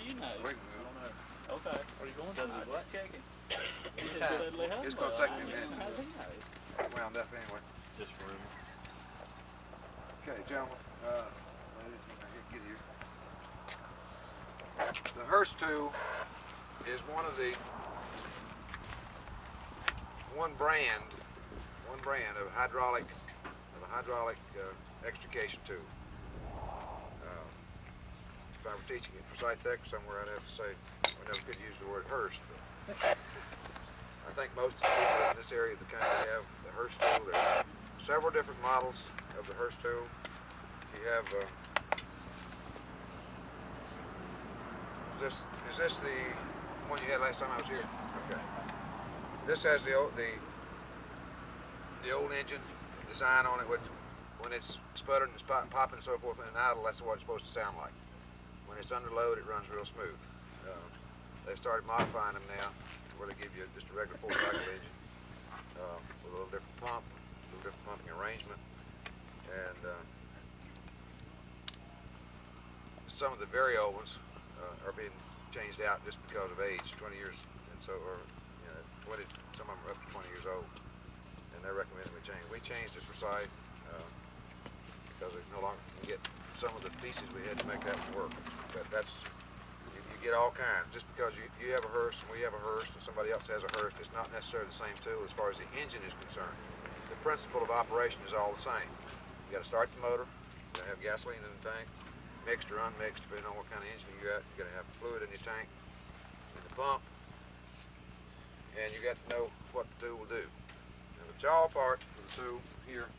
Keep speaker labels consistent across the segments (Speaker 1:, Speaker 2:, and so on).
Speaker 1: you know?
Speaker 2: We can move.
Speaker 1: Okay.
Speaker 3: Are you going
Speaker 1: Does
Speaker 3: to?
Speaker 1: he what checking?
Speaker 2: It's gonna take me a minute.
Speaker 1: How's he know?
Speaker 2: Wound up anyway.
Speaker 3: Just for him.
Speaker 2: Okay, gentlemen, ladies, when I get here. The Hurst tool is one of the one brand of a hydraulic extrication tool. If I were teaching it for Sci-Tech somewhere, I'd have to say we never could use the word Hurst. But I think most of the people in this area of the country have the Hurst tool. There's several different models of the Hurst tool. You have is this the one you had last time I was here? Okay. This has the old engine design on it, which when it's sputtering and popping and so forth and idle, that's what it's supposed to sound like. When it's under load, it runs real smooth. They've started modifying them now, where they give you just a regular full-cycle engine with a little different pump, a little different pumping arrangement, and some of the very old ones are being changed out just because of age, 20 years, and so, or 20. Some of them are up to 20 years old, and they're recommending we change. We changed it for Scythe because we no longer can get some of the pieces we had to make that work. But that's you get all kinds. Just because you have a Hurst and we have a Hurst and somebody else has a Hurst, it's not necessarily the same tool as far as the engine is concerned. The principle of operation is all the same. You got to start the motor. You got to have gasoline in the tank, mixed or unmixed, depending on what kind of engine you got. You got to have fluid in your tank, in the pump, and you got to know what the tool will do. Now the jaw part of the tool here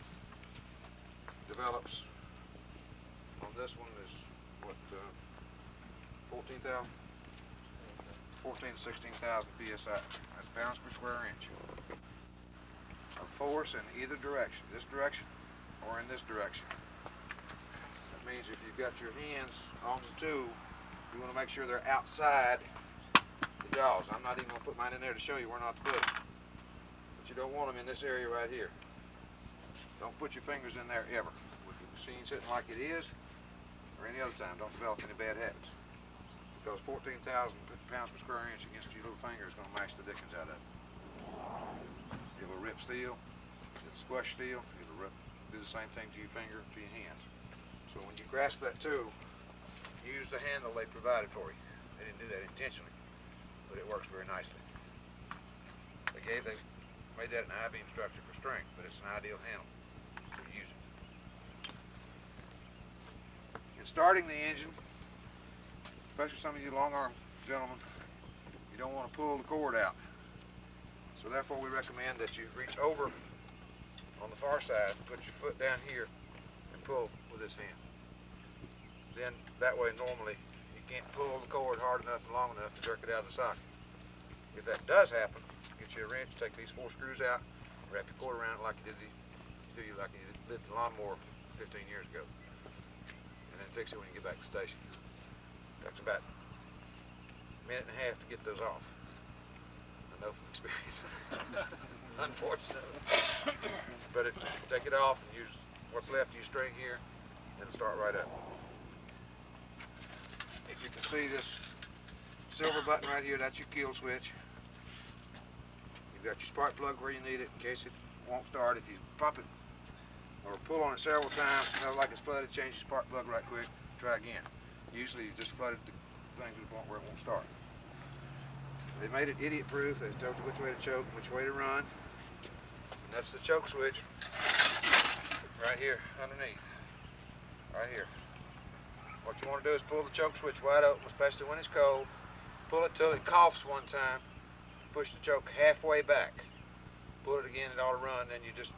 Speaker 2: develops on this one is what 14 to 16,000 psi. That's pounds per square inch of force in either direction, this direction or in this direction. That means if you've got your hands on the tool, you want to make sure they're outside the jaws. I'm not even going to put mine in there to show you where not to put them. But you don't want them in this area right here. Don't put your fingers in there ever. With the machine sitting like it is, or any other time, don't develop any bad habits. Because 14,000 pounds per square inch against your little finger is going to mash the dickens out of it. It will rip steel, it'll squash steel, it'll do the same thing to your finger, to your hands. So when you grasp that tool, use the handle they provided for you. They didn't do that intentionally, but it works very nicely. They made that an I-beam structure for strength, but it's an ideal handle. So use it. In starting the engine, especially some of you long arm gentlemen, you don't want to pull the cord out. So therefore we recommend that you reach over on the far side, put your foot down here, and pull with this hand. Then that way normally you can't pull the cord hard enough and long enough to jerk it out of the socket. If that does happen, get you a wrench, take these 4 screws out, wrap your cord around it like you did the lawnmower 15 years ago. And then fix it when you get back to the station. Takes about a minute and a half to get those off. I know from experience. Unfortunately. But take it off and use what's left of your string here, and start right up. If you can see this silver button right here, that's your kill switch. You've got your spark plug where you need it in case it won't start. If you pump it or pull on it several times, you know, like it's flooded, change your spark plug right quick, try again. Usually you just flooded the thing to the point where it won't start. They made it idiot proof. They told you which way to choke, which way to run. And that's the choke switch right here underneath. Right here. What you want to do is pull the choke switch wide open, especially when it's cold. Pull it till it coughs one time. Push the choke halfway back. Pull it again, it ought to run, then you just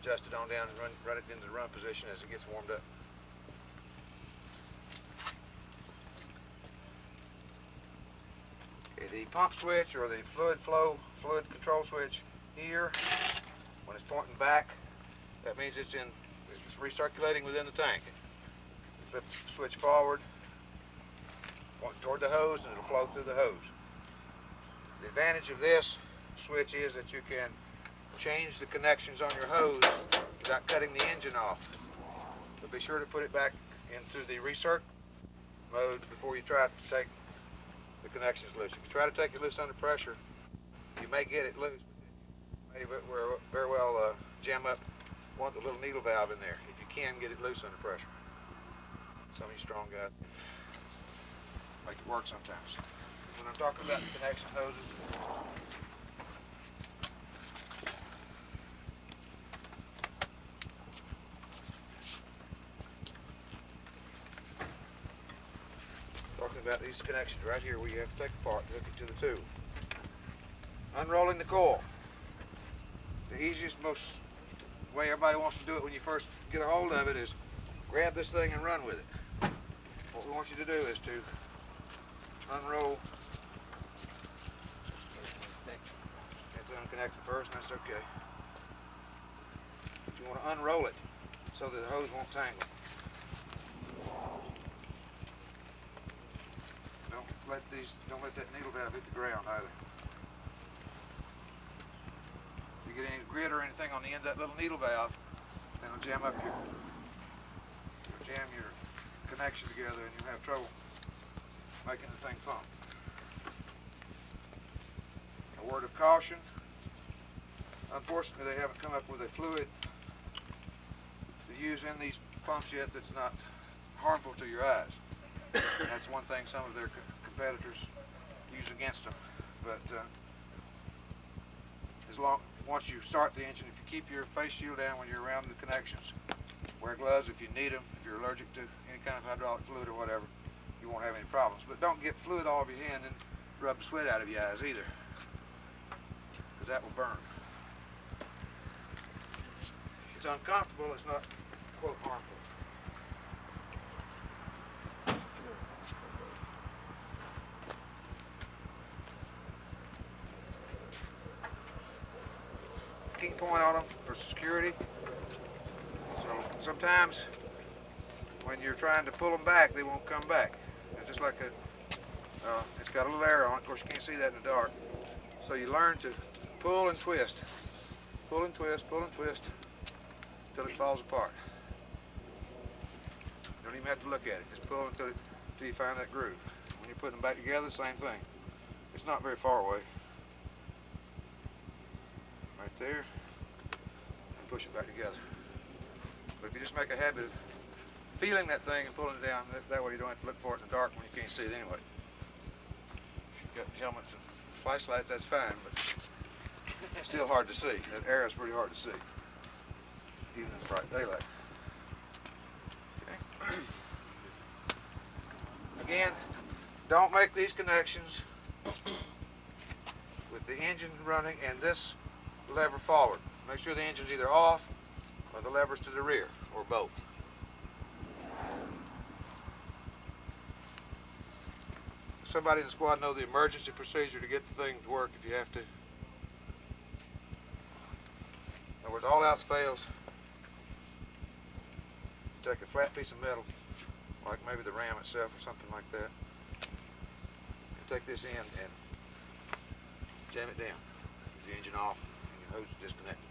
Speaker 2: adjust it on down and run it into the run position as it gets warmed up. Okay, the pump switch or the fluid control switch here, when it's pointing back, that means it's recirculating within the tank. Flip the switch forward, point toward the hose, and it'll flow through the hose. The advantage of this switch is that you can change the connections on your hose without cutting the engine off. But be sure to put it back into the mode before you try to take the connections loose. If you try to take it loose under pressure, you may get it loose, but you may very well jam up one of the little needle valve in there if you can get it loose under pressure. Some of you strong guys make it work sometimes. When I'm talking about the connection hoses, talking about these connections right here where you have to take apart to hook it to the tube. Unrolling the coil. The easiest, most way everybody wants to do it when you first get a hold of it is grab this thing and run with it. What we want you to do is to unroll. Have to unconnect it first, and that's okay. But you want to unroll it so that the hose won't tangle. Don't let that needle valve hit the ground either. If you get any grit or anything on the end of that little needle valve, then it'll jam your connection together, and you'll have trouble making the thing pump. A word of caution. Unfortunately, they haven't come up with a fluid to use in these pumps yet that's not harmful to your eyes. And that's one thing some of their competitors use against them. But once you start the engine, if you keep your face shield down when you're around the connections, wear gloves if you need them, if you're allergic to any kind of hydraulic fluid or whatever, you won't have any problems. But don't get fluid all over your hand and rub the sweat out of your eyes either, because that will burn. It's uncomfortable, it's not, quote, harmful. Key point on them for security. So sometimes when you're trying to pull them back, they won't come back. It's just like it's got a little arrow on it. Of course, you can't see that in the dark. So you learn to pull and twist. Pull and twist, pull and twist, until it falls apart. You don't even have to look at it. Just pull until you find that groove. When you put them back together, same thing. It's not very far away. Right there, and push it back together. But if you just make a habit of feeling that thing and pulling it down, that way you don't have to look for it in the dark when you can't see it anyway. If you've got helmets and flashlights, that's fine, but it's still hard to see. That arrow's pretty hard to see, even in bright daylight. Okay. Again, don't make these connections with the engine running and this lever forward. Make sure the engine's either off or the lever's to the rear, or both. Somebody in the squad know the emergency procedure to get the thing to work if you have to. In other words, all else fails. Take a flat piece of metal, like maybe the ram itself or something like that, and take this end and jam it down. With the engine off and your hose is disconnected.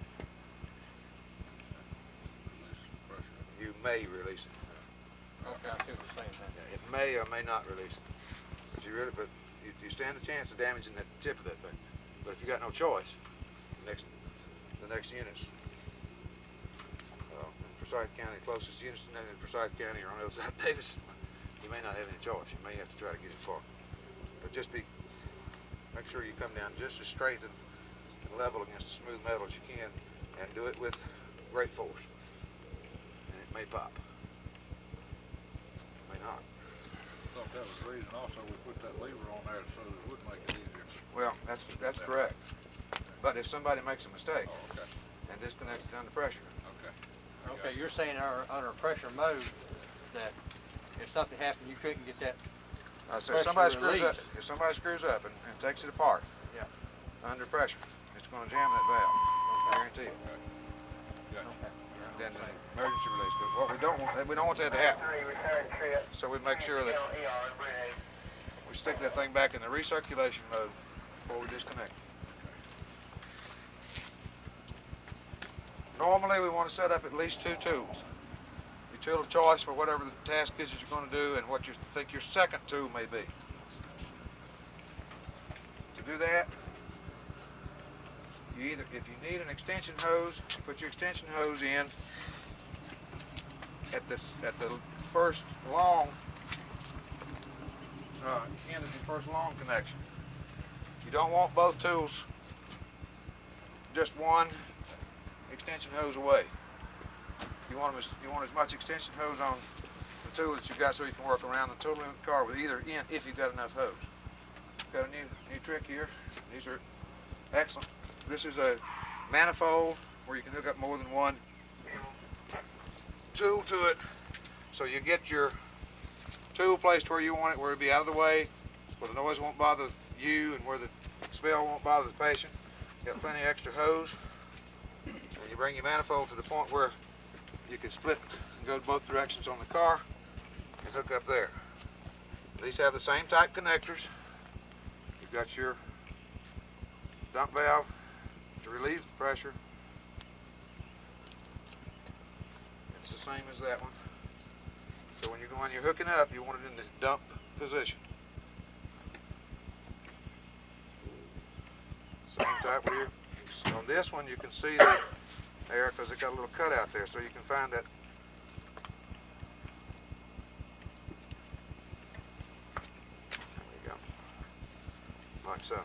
Speaker 2: You may release it.
Speaker 1: Okay, I see what you're saying.
Speaker 2: It may or may not release it. But you stand a chance of damaging the tip of that thing. But if you got no choice, the next units in Forsyth County, closest units in Forsyth County are on the other side of Davis. You may not have any choice. You may have to try to get it far. But make sure you come down just as straight and level against the smooth metal as you can, and do it with great force. And it may pop. It may not.
Speaker 3: I thought that was the reason also we put that lever on there so that it would make it easier.
Speaker 2: Well, that's correct. But if somebody makes a mistake
Speaker 3: Oh, okay.
Speaker 2: and disconnects it under pressure,
Speaker 3: Okay.
Speaker 1: Okay, you're saying under pressure mode that if something happened, you couldn't get that.
Speaker 2: I said if somebody screws up and takes it apart,
Speaker 1: Yeah.
Speaker 2: under pressure, it's going to jam that valve. I guarantee it.
Speaker 3: Gotcha.
Speaker 1: Okay.
Speaker 2: Then the emergency release. But what we don't want that to happen. So we make sure that we stick that thing back in the recirculation mode before we disconnect. Normally we want to set up at least 2 tools. If you tool of choice for whatever the task is that you're going to do and what you think your second tool may be. To do that, you either, if you need an extension hose, you put your extension hose in at the first long end of your first long connection. You don't want both tools just one extension hose away. You want as much extension hose on the tool that you've got so you can work around the total in the car with either end if you've got enough hose. Got a new trick here. These are excellent. This is a manifold where you can hook up more than one tool to it, so you get your tool placed where you want it, where it'll be out of the way, where the noise won't bother you and where the smell won't bother the patient. You got plenty of extra hose, and you bring your manifold to the point where you can split and go both directions on the car and hook up there. These have the same type connectors. You've got your dump valve to relieve the pressure. It's the same as that one. So when you're hooking up, you want it in the dump position. Same type here. On this one, you can see the air because it got a little cut out there, so you can find that. There you go. Like so.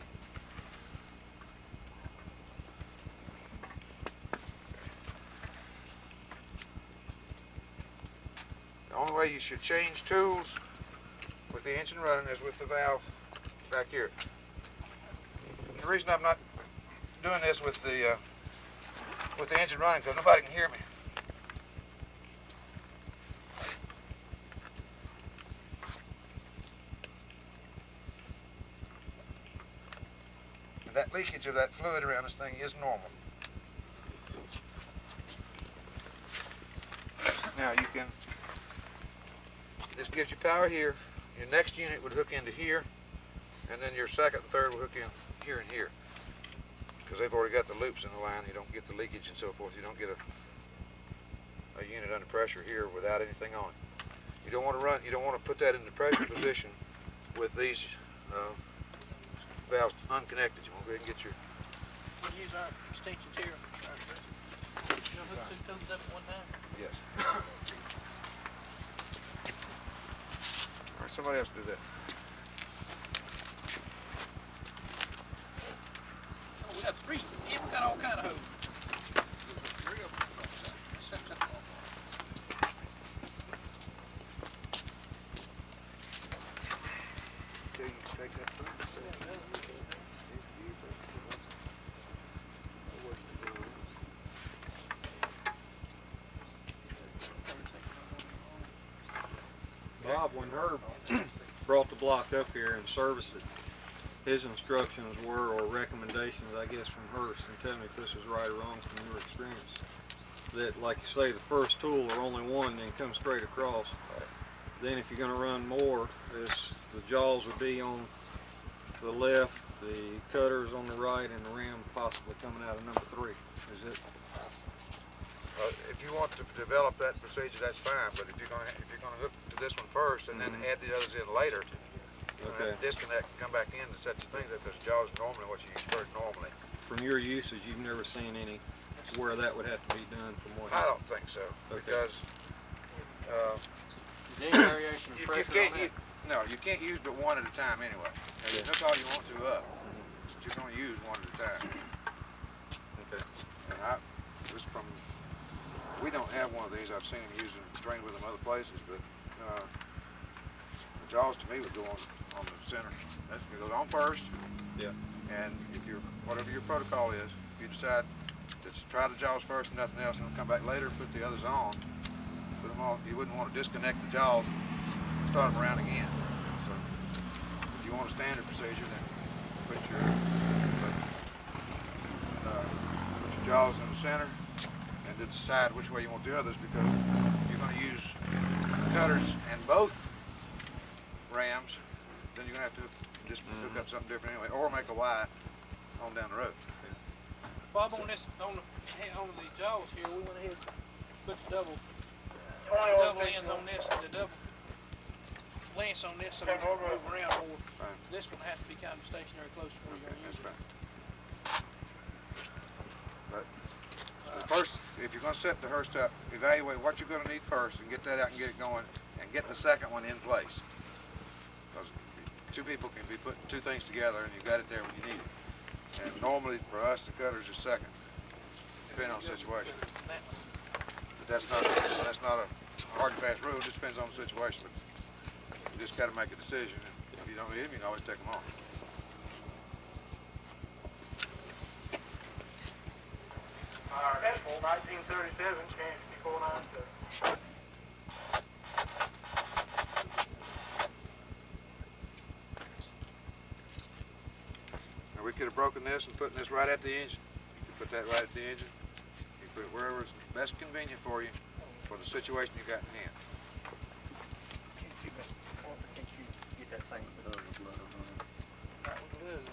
Speaker 2: The only way you should change tools with the engine running is with the valve back here. The reason I'm not doing this with the engine running because nobody can hear me. And that leakage of that fluid around this thing is normal. Now you can, this gives you power here. Your next unit would hook into here, and then your second and third will hook in here and here. Because they've already got the loops in the line, you don't get the leakage and so forth. You don't get a unit under pressure here without anything on it. You don't want to put that in the pressure position with these valves unconnected. You want to go ahead and get your.
Speaker 1: We use our extensions here. You know, hook two tools up at one time.
Speaker 2: Yes. All right, somebody else do that.
Speaker 1: Oh, we got three. Yeah, we got all kind of hose.
Speaker 2: Okay, you can take that through.
Speaker 4: Bob, when Herb brought the block up here and serviced it, his instructions were, or recommendations, I guess, from Hurst, and tell me if this is right or wrong from your experience, that, like you say, the first tool or only one, then come straight across. Then if you're going to run more, the jaws would be on the left, the cutters on the right, and the ram possibly coming out of number 3. Is it?
Speaker 2: If you want to develop that procedure, that's fine. But if you're going to hook to this one first and then add the others in later, you're going to have to disconnect and come back in to set your things up. Because jaws are normally what you use first normally.
Speaker 4: From your usage, you've never seen any where that would have to be done from what?
Speaker 2: I don't think so, because
Speaker 1: Is there any variation of pressure on that?
Speaker 2: no, you can't use but one at a time anyway. Now, you hook all you want to up, but you're going to use one at a time.
Speaker 4: Okay.
Speaker 2: And we don't have one of these. I've seen them using trained with them other places, but the jaws to me would go on the center. It goes on first.
Speaker 4: Yeah.
Speaker 2: And whatever your protocol is, if you decide to try the jaws first and nothing else, and then come back later and put the others on, put them on. You wouldn't want to disconnect the jaws, start them around again. So if you want a standard procedure, then put your jaws in the center and to decide which way you want the others, because if you're going to use cutters and both rams, then you're going to have to just hook up something different anyway, or make a Y on down the road.
Speaker 1: Bob, on the jaws here, we went ahead and put the double
Speaker 5: double ends on this and the double lengths on this so we can move around more.
Speaker 2: Fine.
Speaker 5: This one has to be kind of stationary close to where you're
Speaker 2: Okay,
Speaker 5: gonna use
Speaker 2: that's
Speaker 5: it.
Speaker 2: fine. But first, if you're gonna set the Hearst up, evaluate what you're gonna need first and get that out and get it going, and get the second one in place. Because two people can be putting two things together and you've got it there when you need it. And normally for us, the cutter's is second, depending on the situation. But that's not a hard and fast rule, it just depends on the situation. But you just gotta make a decision, and if you don't need them, you can always take them off.
Speaker 6: Decibel 1937, change before 9.
Speaker 2: Now we could have broken this and putting this right at the engine. You could put that right at the engine. You can put it wherever is best convenient for you, for the situation you got in hand.
Speaker 1: Can't you get that thing put over the blood on it?
Speaker 5: Right with the lid on.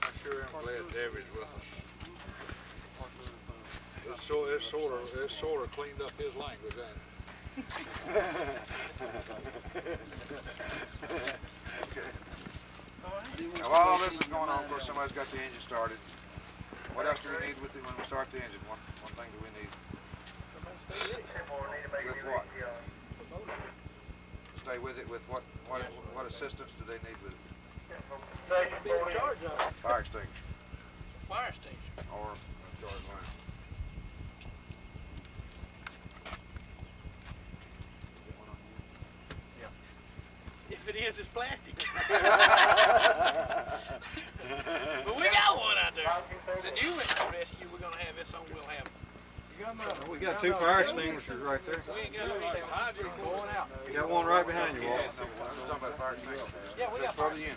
Speaker 3: I sure am glad David's with us. It's sort of cleaned up his language, ain't it?
Speaker 2: Now while all this is going on, of course, somebody's got the engine started. What else do we need with it when we start the engine? One thing do we need? With what? Stay with it with what assistance do they need with it?
Speaker 5: Be in charge of it.
Speaker 2: Fire extinguisher
Speaker 5: Fire station.
Speaker 2: or charge line.
Speaker 5: If it is, it's plastic. But we got one out there. The new rescue we're gonna have this on, we'll have.
Speaker 4: We got two fire extinguishers right there.
Speaker 5: We ain't got no hydrant
Speaker 1: Going out.
Speaker 4: You got one right behind you, Walt.
Speaker 2: I'm talking about fire extinguisher.
Speaker 5: Yeah, we got
Speaker 2: Just for the unit.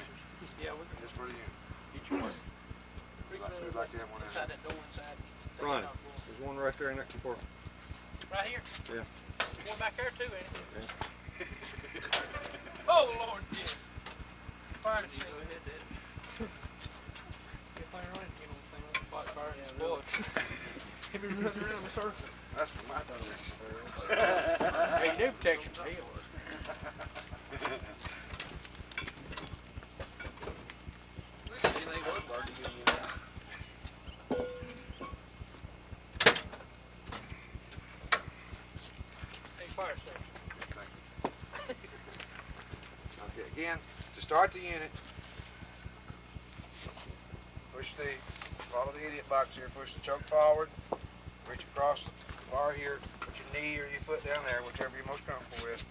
Speaker 5: Yeah, we
Speaker 2: Just for the unit.
Speaker 1: Get your one.
Speaker 2: We'd like to have one
Speaker 5: inside
Speaker 2: in.
Speaker 5: that door inside.
Speaker 4: Ronnie, there's one right there in that compartment.
Speaker 5: Right here?
Speaker 4: Yeah.
Speaker 5: There's one back there too, ain't it? Oh, Lord, yeah. Fire extinguisher.
Speaker 2: That's for my thing.
Speaker 1: Hey, you do protection for him.
Speaker 5: Hey, fire station.
Speaker 2: Okay, again, to start the unit, follow the idiot box here, push the choke forward, reach across the bar here, put your knee or your foot down there, whichever you're most comfortable with.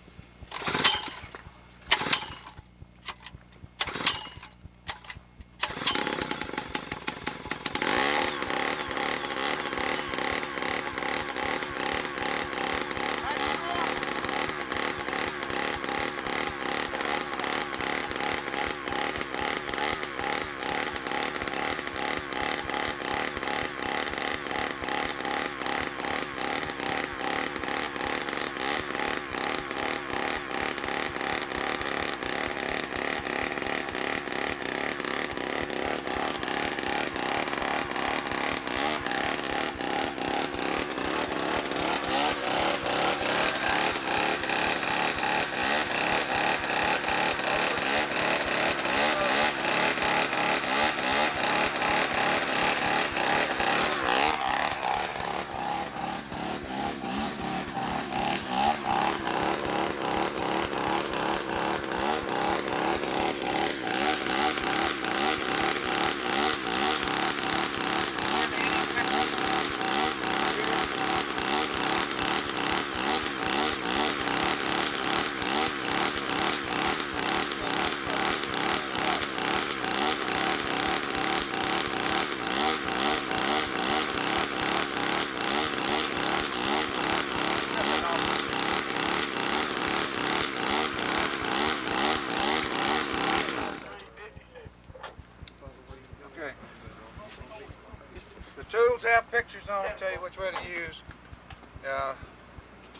Speaker 2: Tools have pictures on them, tell you which way to use.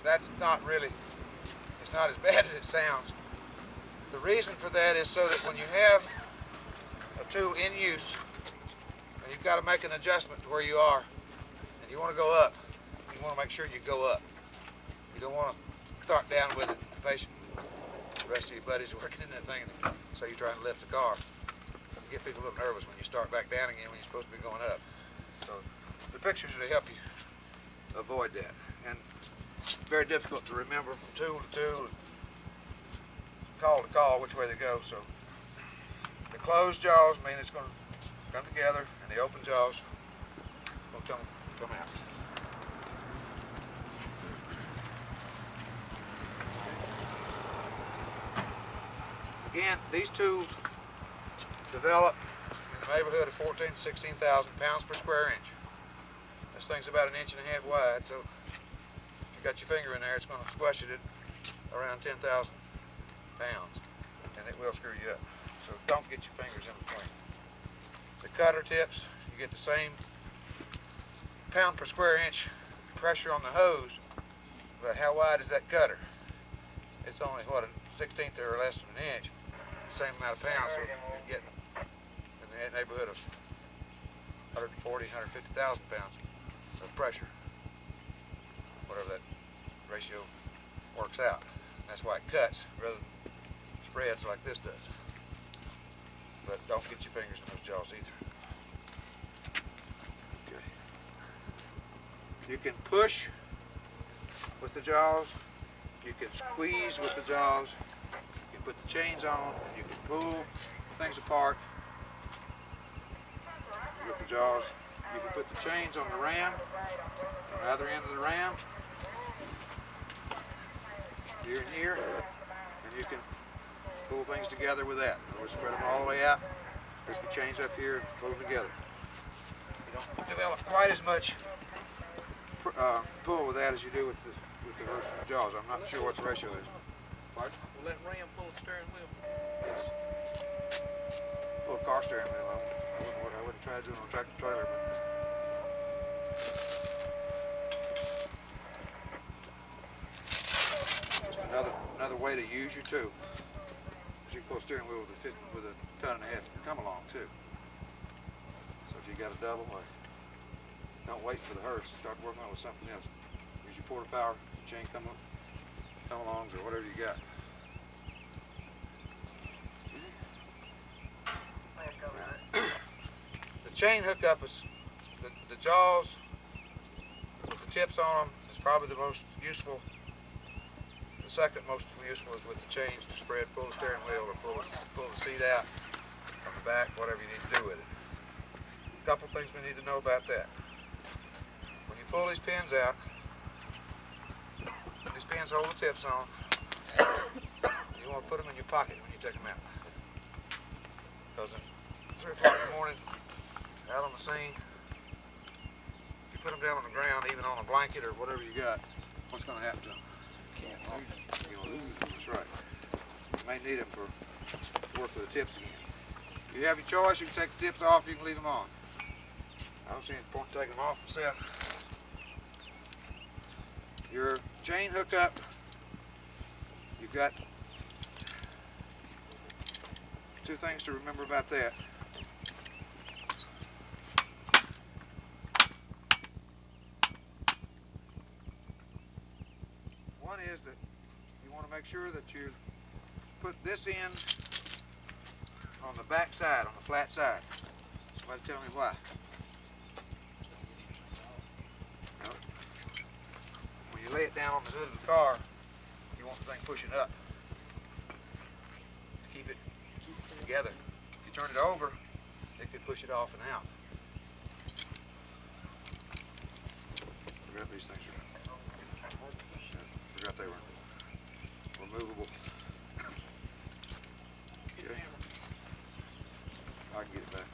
Speaker 2: That's not really, it's not as bad as it sounds. The reason for that is so that when you have a tool in use, and you you've got to make an adjustment to where you are, and you want to go up, you want to make sure you go up. You don't want to start down with it, patient. The rest of your buddies working in that thing, so you're trying to lift the car. You get people a little nervous when you start back down again when you're supposed to be going up. So the pictures are to help you avoid that. And it's very difficult to remember from tool to tool, call to call, which way they go. So the closed jaws mean it's going to come together, and the open jaws will come out. Again, these tools develop in the neighborhood of 14,000 to 16,000 pounds per square inch. This thing's about 1.5 inches wide, so if you got your finger in there, it's going to squash it at around 10,000 pounds, and it will screw you up. So don't get your fingers in between. The cutter tips, you get the same pound per square inch pressure on the hose, but how wide is that cutter? It's only, what, a 1/16 or less than an inch. The same amount of pounds, so you're getting in the neighborhood of 140,000, 150,000 pounds of pressure, whatever that ratio works out. That's why it cuts rather than spreads like this does. But don't get your fingers in those jaws either. Okay. You can push with the jaws, you can squeeze with the jaws, you can put the chains on, and you can pull things apart with the jaws. You can put the chains on the ram, on the other end of the ram, here and here, and you can pull things together with that. We'll spread them all the way out, put the chains up here, and pull them together. You don't develop quite as much pull with that as you do with the jaws. I'm not sure what the ratio is. Pardon?
Speaker 5: Will that ram pull the steering wheel?
Speaker 2: Yes. Pull a car steering wheel. I wouldn't try to do it on a tractor trailer. Just another way to use your tool. You can pull a steering wheel with a ton and a half to come along too. So if you got a double, don't wait for the hearse. Start working on it with something else. Use your porta power, chain come alongs or whatever you got. The chain hookup is the jaws with the tips on them is probably the most useful. The second most useful is with the chains to spread, pull the steering wheel or pull the seat out from the back, whatever you need to do with it. A couple things we need to know about that. When you pull these pins out, these pins hold the tips on. You want to put them in your pocket when you take them out. Because at 3 o'clock in the morning, out on the scene, if you put them down on the ground, even on a blanket or whatever you got, what's going to happen to them? You're going to lose them, that's right. You may need them for work with the tips again. You have your choice, you can take the tips off, you can leave them on. I don't see any point in taking them off myself. Your chain hookup, you've got two things to remember about that. One is that you want to make sure that you put this in on the back side, on the flat side. Somebody tell me why. No. When you lay it down on the hood of the car, you want the thing pushing up to keep it together. If you turn it over, it could push it off and out. Forgot these things are. Forgot they were removable. Okay. I can get it back.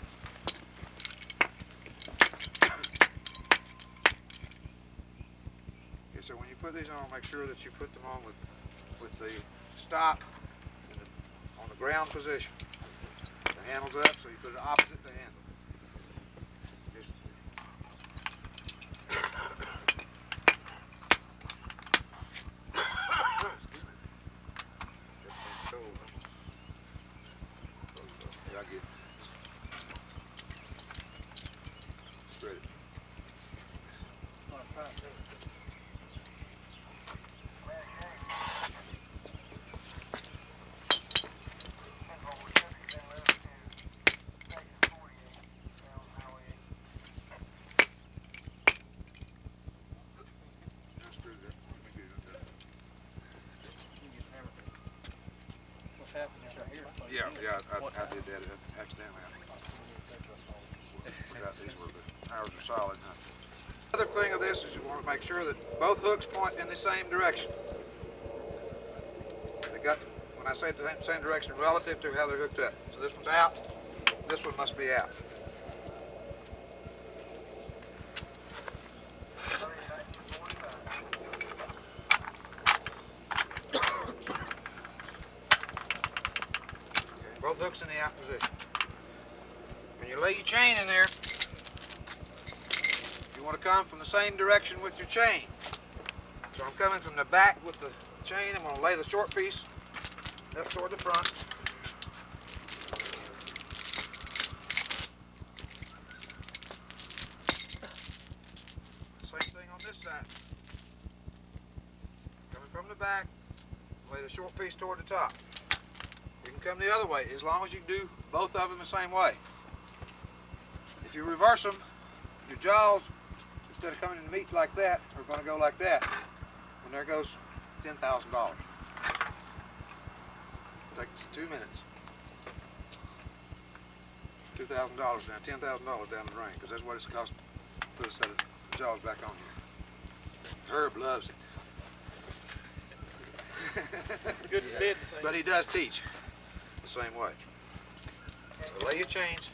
Speaker 2: Okay, so when you put these on, make sure that you put them on with the stop on the ground position. The handle's up, so you put it opposite the handle. Yeah, I did that accidentally. Forgot these were ours are solid. Huh? Other thing of this is you want to make sure that both hooks point in the same direction. They got, when I say the same direction, relative to how they're hooked up. So this one's out. This one must be out. Both hooks in the out position. When you lay your chain in there, you want to come from the same direction with your chain. So I'm coming from the back with the chain. I'm going to lay the short piece up toward the front. Same thing on this side. Coming from the back, lay the short piece toward the top. You can come the other way as long as you do both of them the same way. If you reverse them, your jaws, instead of coming in meet like that, are going to go like that. And there goes $10,000. Takes 2 minutes. $2,000 down, $10,000 down the drain, because that's what it's cost to put a set of jaws back on here. Herb loves it.
Speaker 5: Good bid.
Speaker 2: But he does teach the same way. So lay your chains.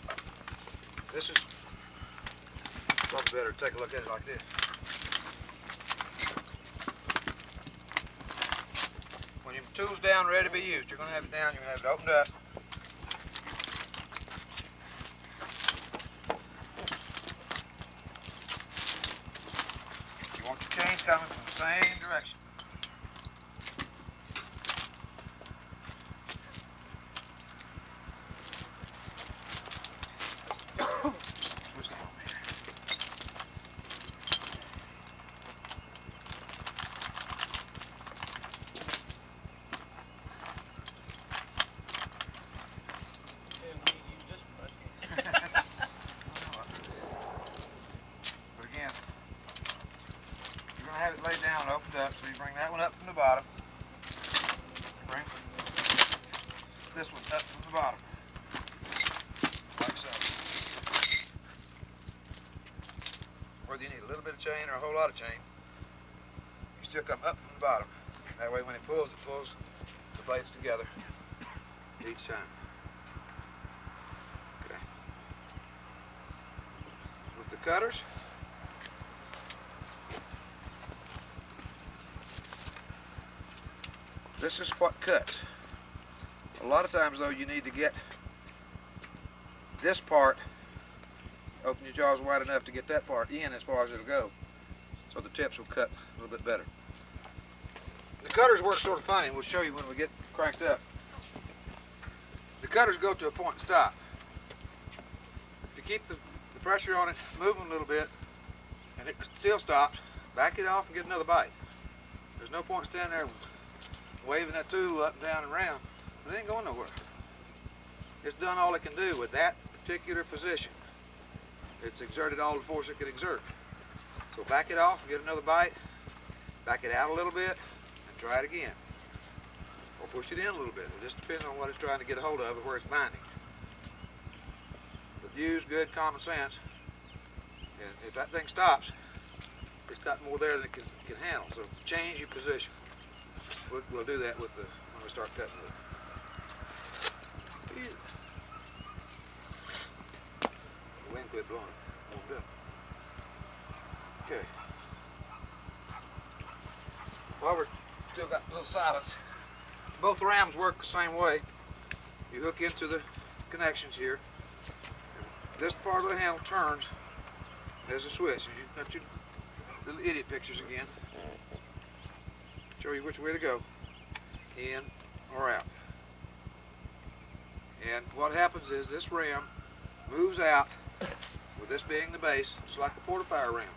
Speaker 2: This is probably better to take a look at it like this. When your tool's down, ready to be used, you're going to have it down, you're going to have it opened up. You want your chains coming from the same direction. But again, you're going to have it laid down and opened up, so you bring that one up from the bottom. Bring this one up from the bottom, like so. Whether you need a little bit of chain or a whole lot of chain, you still come up from the bottom. That way when it pulls the blades together each time. Okay. With the cutters, this is what cuts. A lot of times though, you need to get this part, open your jaws wide enough to get that part in as far as it'll go, so the tips will cut a little bit better. The cutters work sort of funny. We'll show you when we get cranked up. The cutters go to a point and stop. If you keep the pressure on it moving a little bit and it still stops, back it off and get another bite. There's no point standing there waving that tool up and down and around. It ain't going nowhere. It's done all it can do with that particular position. It's exerted all the force it can exert. So back it off and get another bite, back it out a little bit, and try it again. Or push it in a little bit. It just depends on what it's trying to get a hold of and where it's binding. But use good common sense. And if that thing stops, it's got more there than it can handle. So change your position. We'll do that with when we start cutting wood. The wind quit blowing. Warmed up. Okay. While we're still got a little silence, both rams work the same way. You hook into the connections here. And this part of the handle turns. There's a switch. You got your little idiot pictures again. Show you which way to go, in or out. And what happens is this ram moves out, with this being the base, just like a porta-fire ram.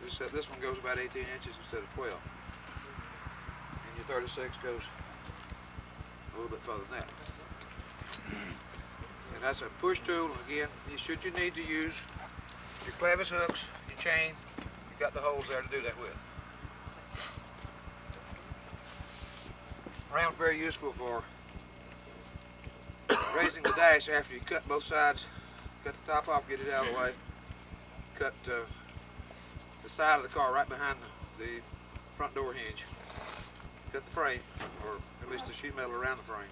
Speaker 2: Except this one goes about 18 inches instead of 12. And your 36 goes a little bit further than that. And that's a push tool, and again, should you need to use your clevis hooks, your chain, you've got the holes there to do that with. Ram's very useful for raising the dash after you cut both sides, cut the top off, get it out of the way, cut the side of the car right behind the front door hinge, cut the frame, or at least the sheet metal around the frame.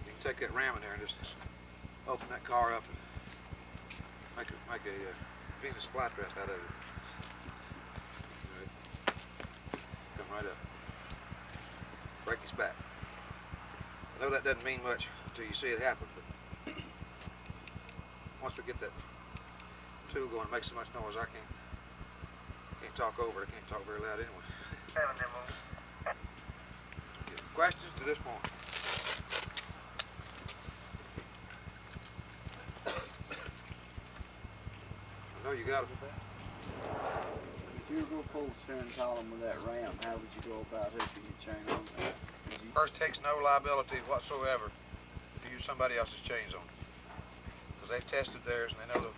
Speaker 2: You can take that ram in there and just open that car up and make a Venus flytrap out of it. Come right up. Break his back. I know that doesn't mean much until you see it happen, but once we get that tool going, it makes so much noise I can't talk over it. I can't talk very loud anyway. Questions to this point? I know you got it.
Speaker 7: If you were going to pull the steering column with that ram, how would you go about hooking your chain on that?
Speaker 2: First takes no liability whatsoever if you use somebody else's chains on it. Because they've tested theirs and they know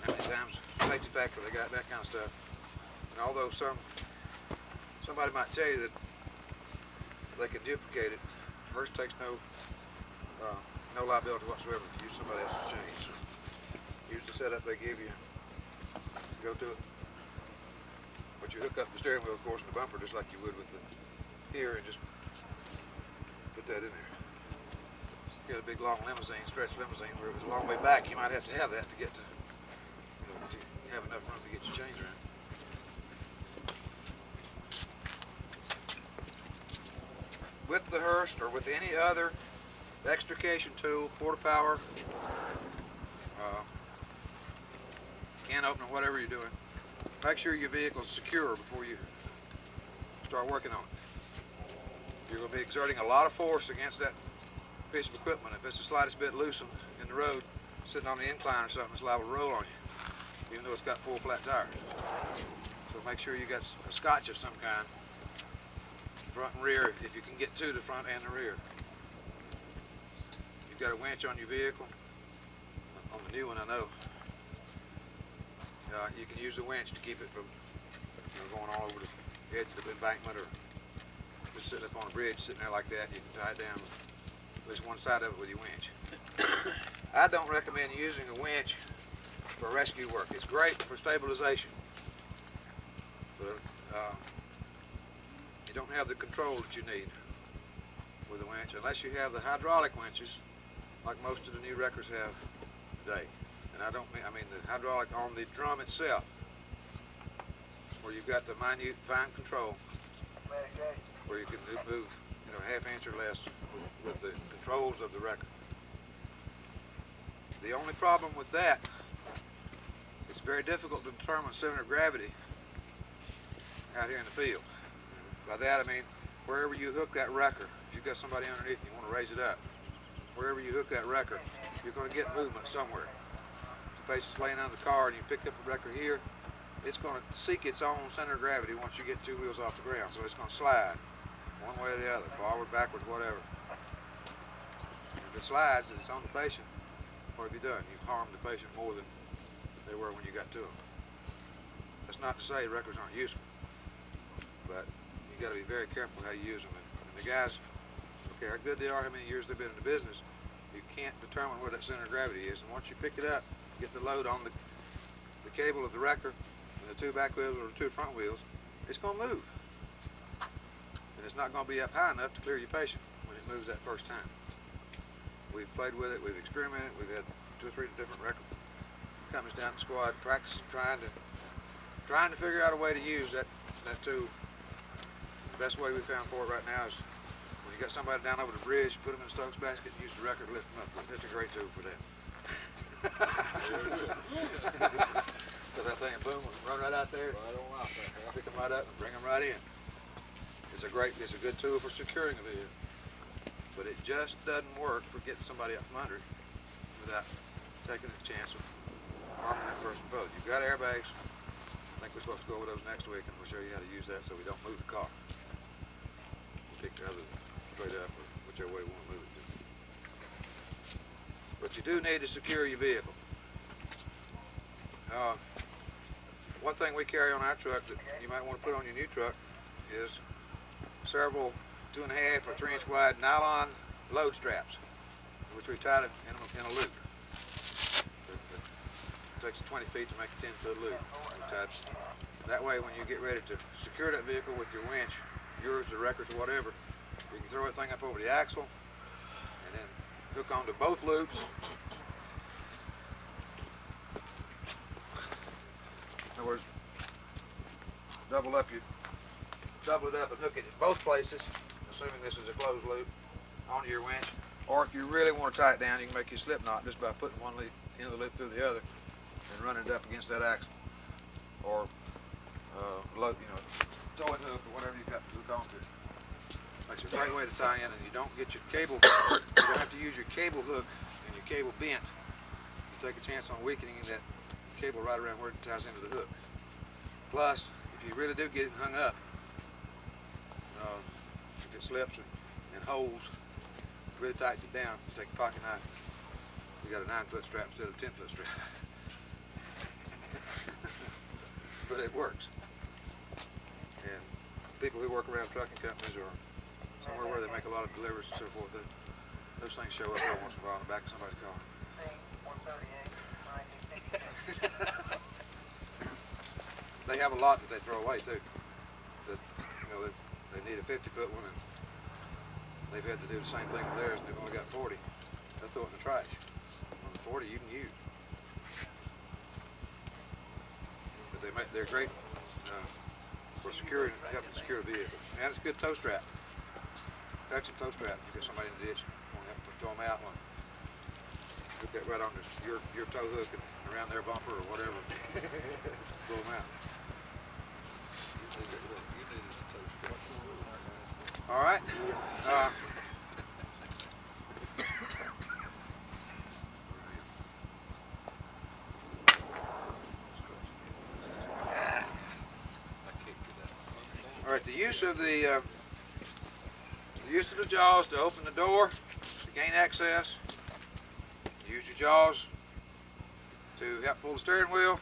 Speaker 2: how many times safety factor they got, that kind of stuff. And although somebody might tell you that they can duplicate it, hers takes no liability whatsoever if you use somebody else's chains. Use the setup they give you, go to it. But you hook up the steering wheel, of course, and the bumper just like you would with the here, and just put that in there. You got a big long limousine, stretch limousine, where it was a long way back, you might have to have that to get to, you have enough room to get your chains around. With the Hurst or with any other extrication tool, porta power, can opener, whatever you're doing, make sure your vehicle's secure before you start working on it. You're going to be exerting a lot of force against that piece of equipment. If it's the slightest bit loosened in the road, sitting on the incline or something, it's liable to roll on you, even though it's got full flat tires. So make sure you got a scotch of some kind, front and rear, if you can get to the front and the rear. You've got a winch on your vehicle. On the new one, I know. You can use a winch to keep it from going all over the edge of the embankment, or just sitting up on a bridge, sitting there like that. You can tie it down at least one side of it with your winch. I don't recommend using a winch for rescue work. It's great for stabilization, but you don't have the control that you need with a winch unless you have the hydraulic winches like most of the new wreckers have today. And I mean the hydraulic on the drum itself, where you've got the minute, fine control, where you can move, half inch or less with the controls of the wrecker. The only problem with that, it's very difficult to determine center of gravity out here in the field. By that I mean wherever you hook that wrecker, if you've got somebody underneath and you want to raise it up, wherever you hook that wrecker, you're going to get movement somewhere. If the patient's laying on the car and you pick up the wrecker here, it's going to seek its own center of gravity once you get two wheels off the ground. So it's going to slide one way or the other, forward, backwards, whatever. If it slides and it's on the patient, what have you done? You've harmed the patient more than they were when you got to them. That's not to say wreckers aren't useful, but you got to be very careful how you use them. And the guys, okay, how good they are, how many years they've been in the business, you can't determine where that center of gravity is. And once you pick it up, get the load on the cable of the wrecker and the two back wheels or the two front wheels, it's going to move. And it's not going to be up high enough to clear your patient when it moves that first time. We've played with it, we've experimented, we've had 2 or 3 different wrecker companies down the squad practicing, trying to figure out a way to use that tool. The best way we found for it right now is when you got somebody down over the bridge, put them in a Stokes basket and use the wrecker to lift them up. It's a great tool for that. Because that thing, boom, run right out there, pick them right up and bring them right in. It's a good tool for securing a vehicle, but it just doesn't work for getting somebody up from under it without taking a chance of harming that person further. You've got airbags. I think we're supposed to go over those next week, and we'll show you how to use that so we don't move the car. We'll pick the other straight up, or whichever way we want to move it to. But you do need to secure your vehicle. One thing we carry on our truck that you might want to put on your new truck is several 2.5 or 3 inch wide nylon load straps, which we tie in a loop. It takes 20 feet to make a 10-foot loop. That way, when you get ready to secure that vehicle with your winch, yours, the wrecker's, or whatever, you can throw that thing up over the axle and then hook onto both loops. In other words, double it up and hook it in both places, assuming this is a closed loop, onto your winch. Or if you really want to tie it down, you can make your slip knot just by putting one end of the loop through the other and running it up against that axle. Or towing hook or whatever you've got to hook onto. Makes a great way to tie in, and you don't get your cable, you don't have to use your cable hook and your cable bent. You take a chance on weakening that cable right around where it ties into the hook. Plus, if you really do get it hung up, if it slips and holds, really tightens it down, take a pocket knife. You got a 9-foot strap instead of a 10-foot strap. But it works. And people who work around trucking companies or somewhere where they make a lot of deliveries and so forth, those things show up every once in a while in the back of somebody's car. They have a lot that they throw away too. That they need a 50-foot one, and they've had to do the same thing with theirs, and they've only got 40. They'll throw it in the trash. On the 40, you can use. But they're great for securing, helping secure a vehicle, and it's a good tow strap. Excellent tow strap. If you get somebody in the ditch, you want to have to throw them out one. Hook that right on your tow hook and around their bumper or whatever. Throw them out. All right. All right. The use of the jaws to open the door, to gain access. Use your jaws to help pull the steering wheel.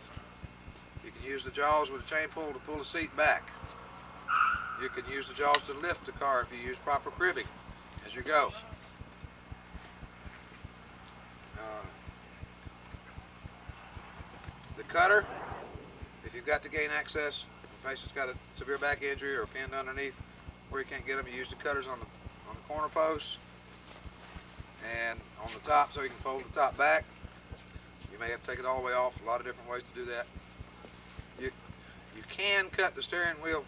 Speaker 2: You can use the jaws with a chain pull to pull the seat back. You can use the jaws to lift the car if you use proper cribbing as you go. The cutter, if you've got to gain access, if the patient's got a severe back injury or pinned underneath where you can't get them, you use the cutters on the corner posts and on the top so you can fold the top back. You may have to take it all the way off. A lot of different ways to do that. You can cut the steering wheel,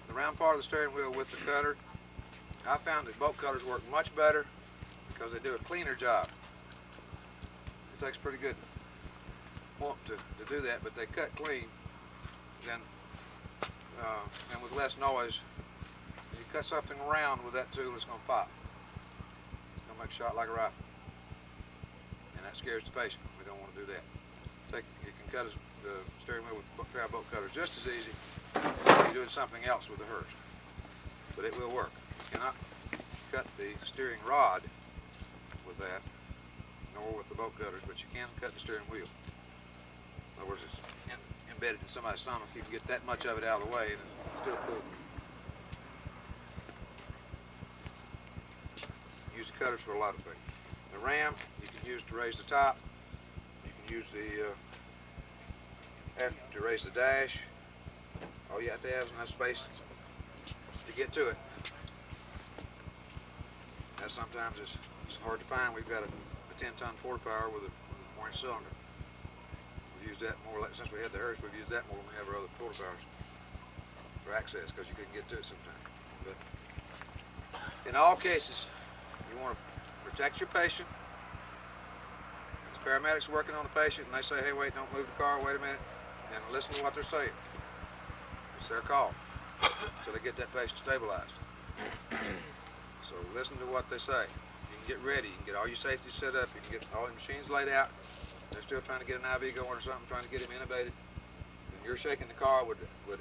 Speaker 2: the round part of the steering wheel with the cutter. I found that bolt cutters work much better because they do a cleaner job. It takes pretty good want to do that, but they cut clean and with less noise. If you cut something around with that tool, it's going to pop. It's going to make a shot like a rifle. And that scares the patient. We don't want to do that. You can cut the steering wheel with crab bolt cutters just as easy as you're doing something else with the Hurst. But it will work. You cannot cut the steering rod with that, nor with the bolt cutters, but you can cut the steering wheel. In other words, it's embedded in somebody's stomach. You can get that much of it out of the way and it's still cool. Use the cutters for a lot of things. The ram you can use to raise the top. You can use to raise the dash. All you have to have is enough space to get to it. That sometimes it's hard to find. We've got a 10-ton 4-power with a 4-inch cylinder. We've used that more, since we had the Hurst, we've used that more than we have our other 4-powers for access because you couldn't get to it sometimes. But in all cases, you want to protect your patient. If the paramedics are working on the patient and they say, hey, wait, don't move the car, wait a minute, and listen to what they're saying. It's their call until they get that patient stabilized. So listen to what they say. You can get ready, you can get all your safety set up, you can get all your machines laid out. They're still trying to get an IV going or something, trying to get him intubated. If you're shaking the car would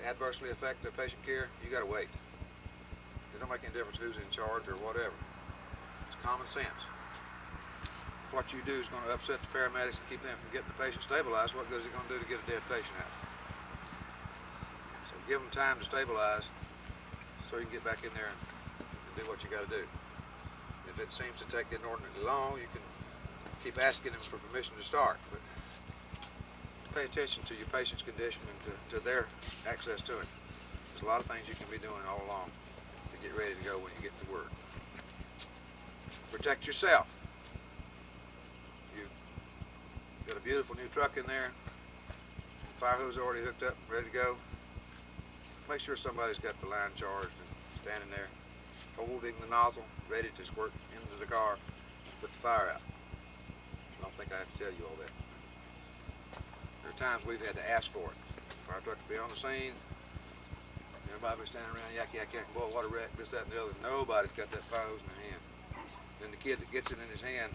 Speaker 2: adversely affect the patient care, you gotta wait. It don't make any difference who's in charge or whatever. It's common sense. If what you do is going to upset the paramedics and keep them from getting the patient stabilized, what good is it going to do to get a dead patient out? So give them time to stabilize so you can get back in there and do what you got to do. If it seems to take inordinately long, you can keep asking them for permission to start. But pay attention to your patient's condition and to their access to it. There's a lot of things you can be doing all along to get ready to go when you get to work. Protect yourself. You've got a beautiful new truck in there. Fire hose already hooked up, ready to go. Make sure somebody's got the line charged and standing there, holding the nozzle, ready to squirt into the car, put the fire out. I don't think I have to tell you all that. There are times we've had to ask for it. Fire truck to be on the scene. Everybody be standing around, yak, yak, yak, boy, what a wreck, this, that, and the other. Nobody's got that fire hose in their hand. Then the kid that gets it in his hand,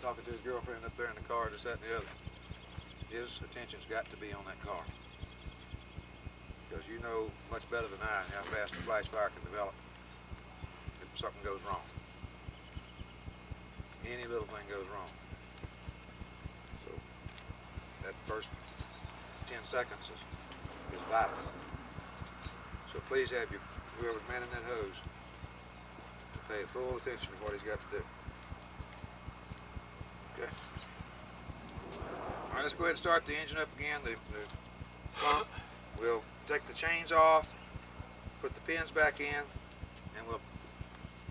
Speaker 2: talking to his girlfriend up there in the car, this, that, and the other. His attention's got to be on that car. Because you know much better than I how fast a flash fire can develop if something goes wrong. Any little thing goes wrong. So that first 10 seconds is vital. So please have whoever's manning that hose to pay full attention to what he's got to do. Okay. All right, let's go ahead and start the engine up again. The pump. We'll take the chains off, put the pins back in, and we'll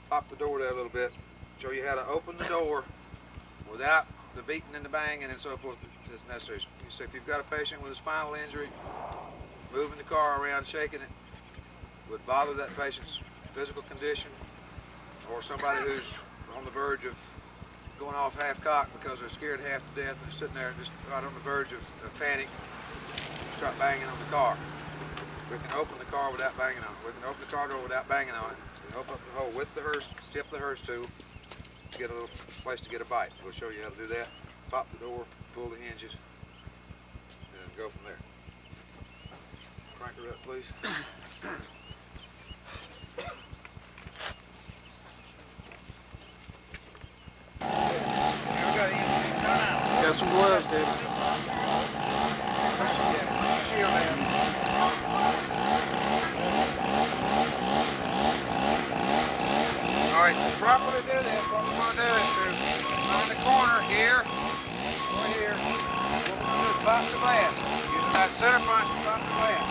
Speaker 2: pop the door there a little bit. Show you how to open the door without the beating and the banging and so forth that's necessary. So if you've got a patient with a spinal injury, moving the car around, shaking it, would bother that patient's physical condition, or somebody who's on the verge of going off half-cocked because they're scared half to death and they're sitting there just right on the verge of panic, start banging on the car. We can open the car without banging on it. We can open the car door without banging on it. We can open up the hole with the hearse, tip the hearse tube, to get a little place to get a bite. We'll show you how to do that. Pop the door, pull the hinges, and go from there. Crank her up, please.
Speaker 4: Got some gloves, dude.
Speaker 2: Alright, to properly do this, what we're going to do is to find the corner here, or here. What we're going to do is pop the glass. Using that center punch to pop the glass.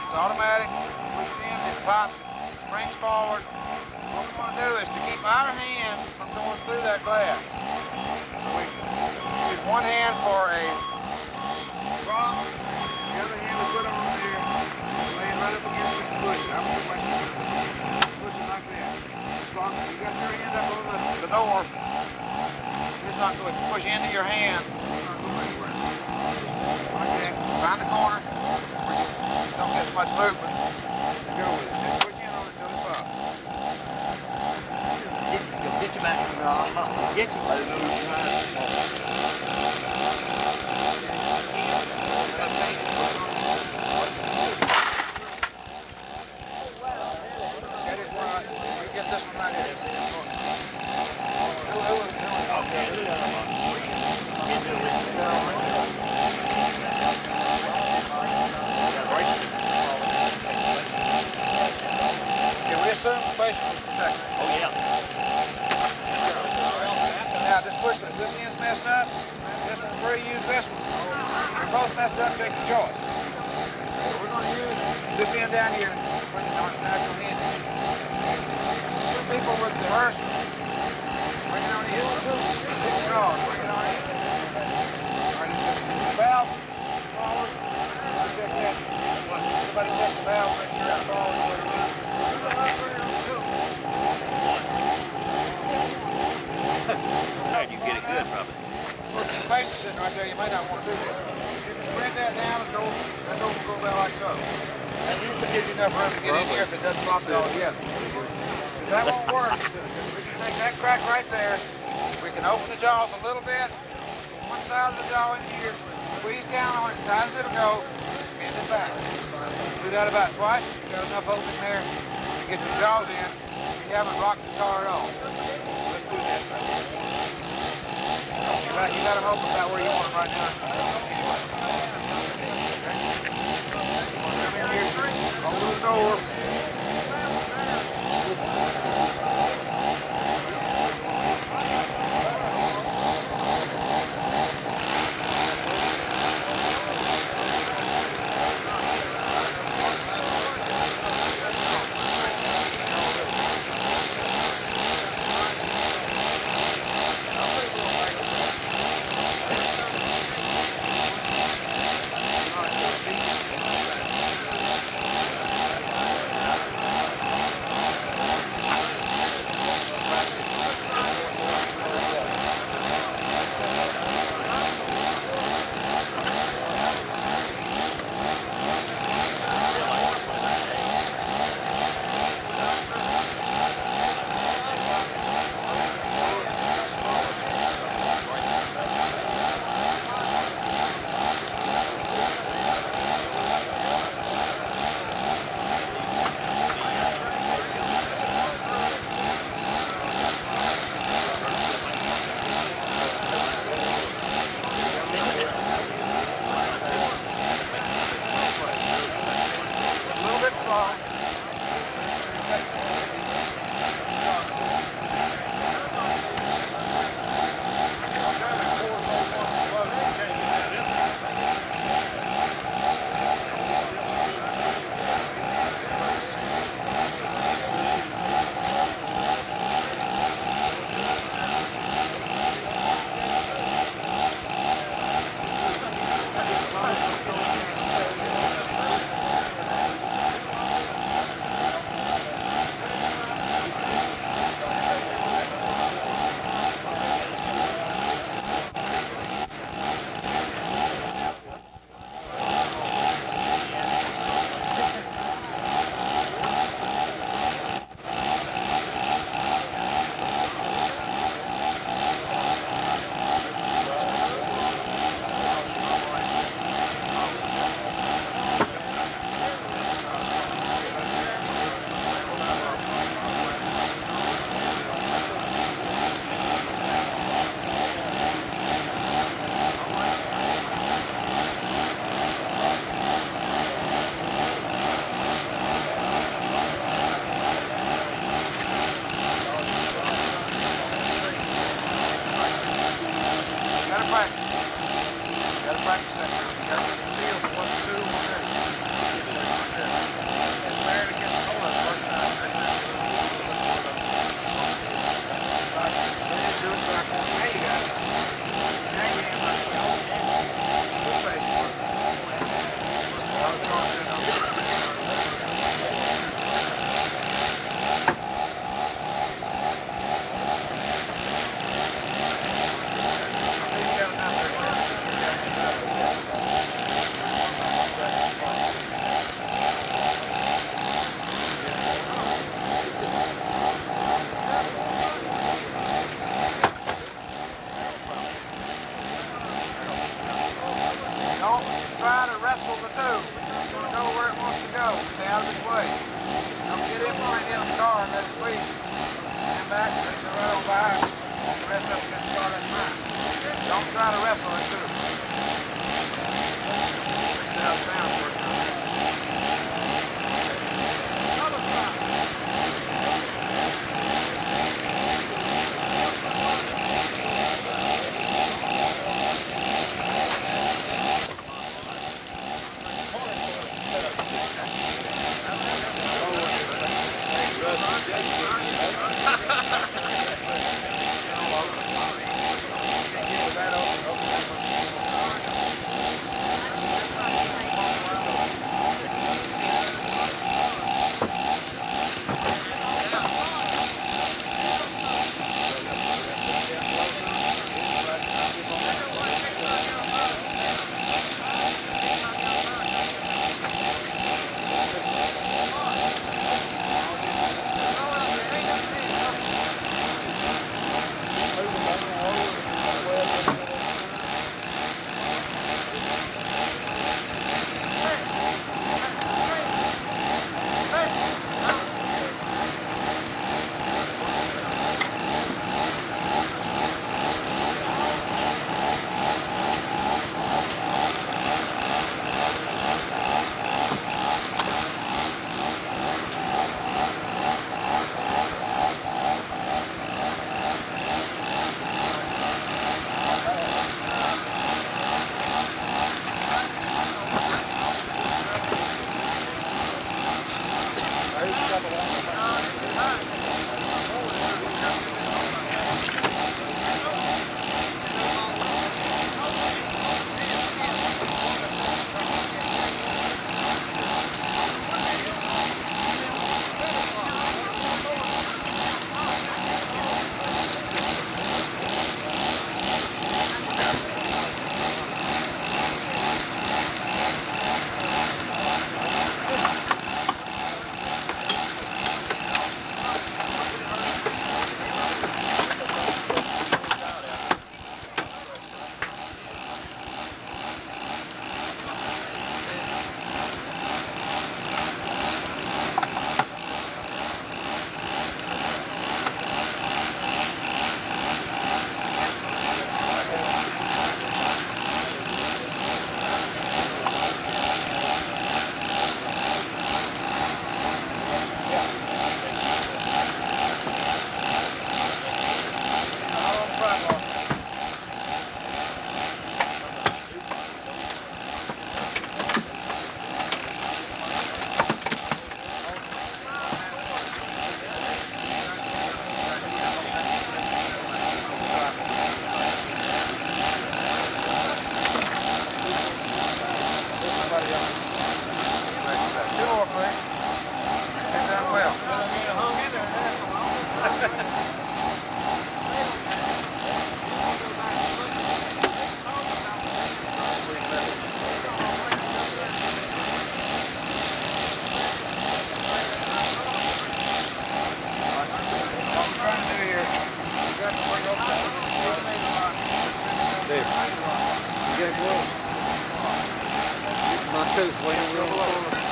Speaker 2: It's automatic. Push it in, it pops, it springs forward. What we're going to do is to keep our hand from going through that glass. So we use one hand for a prop, the other hand we put on there, laying right up against it and push it. I want to push it like that. As long as you got your hand up on the door, it's not going to push into your hand. It's not going anywhere. Like that. Find the corner where you don't get much movement. Go with it. Just push in on it until it pops.
Speaker 5: Get your back. Get
Speaker 2: Get this one right here. Can we assume the patient was protected?
Speaker 5: Oh, yeah.
Speaker 2: Now, just push it. This end's messed up. This one's free. Use this one. They're both messed up. Take your choice. We're going to use this end down here and put it on the natural hinge. Some people with the hearse, bring it on in. Big jaws, bring it on in. All right, just valve forward. Check that. Somebody check the valve, make sure it's forward.
Speaker 5: You get it good, probably.
Speaker 2: The face is sitting right there, you may not want to do that. You can spread that down and that door will go about like so. That usually gives you enough room to get in here if it doesn't pop it all together. If that won't work, we can take that crack right there, we can open the jaws a little bit, one side of the jaw in here, squeeze down on it as tight as it'll go, bend it back. Do that about twice, you got enough opening there to get your jaws in, you haven't rocked the car at all. Let's do that. You got them open about where you want them right now. Okay. Come in here, open the door. Gotta practice. Gotta practice that now. You gotta get the feel for what to do and what to do. It's rare to get the hold of it first time. Just do it back. Now you got it. Now you ain't like the old full face work. A lot of content on it. Don't try to wrestle the two. It's going to go where it wants to go. Stay out of its way. Don't get in behind the car and let it squeeze. Stand back, let it go right on by. Walk the rest up against the car, that's fine. Don't try to wrestle the two. That's how it sounds working on it. Other side.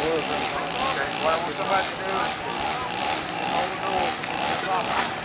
Speaker 2: Okay, what I want somebody to do is hold the door, lock it.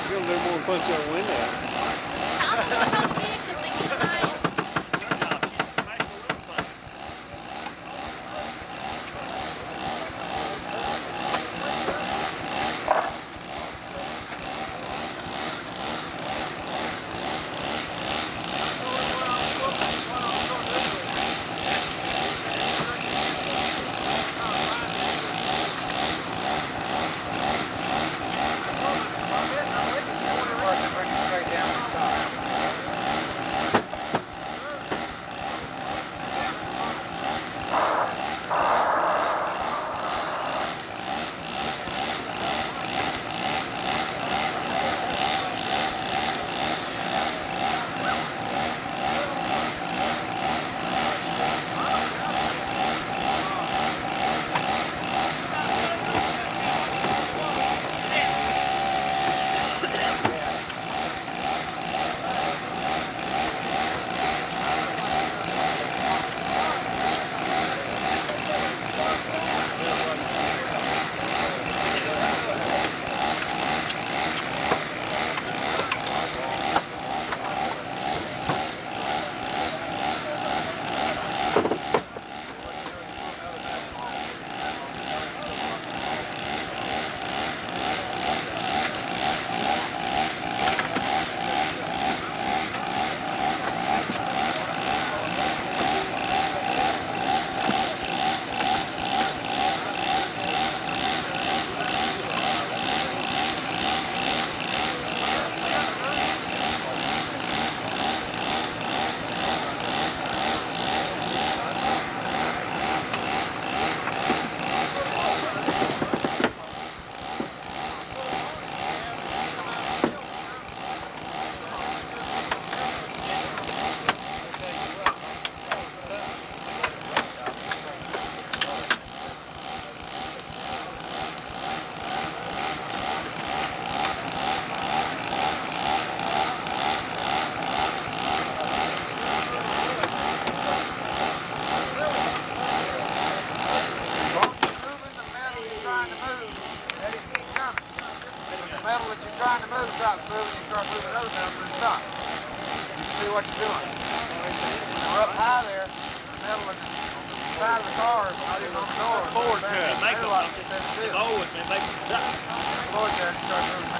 Speaker 4: You're gonna do more than punch your window.
Speaker 2: Bring it straight down the top. Metal that you're trying to move drops through and you start moving other metal and stop. You can see what you're doing. When you're up high there, the metal on the side of the car is not even on the door.
Speaker 5: Forward to
Speaker 2: It's
Speaker 5: make them
Speaker 2: like it's standing still.
Speaker 5: forwards and make them stop.
Speaker 2: Forward there and start moving.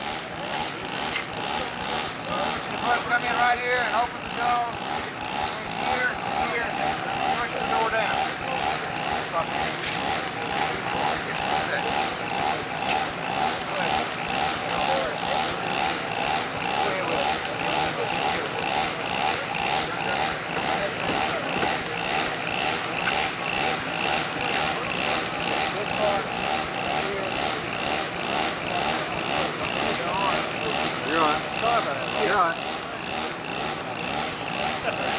Speaker 2: Come in right here and open the door. Between here and here and push the door down.
Speaker 4: You're on.
Speaker 2: Sorry about that.
Speaker 4: You're on.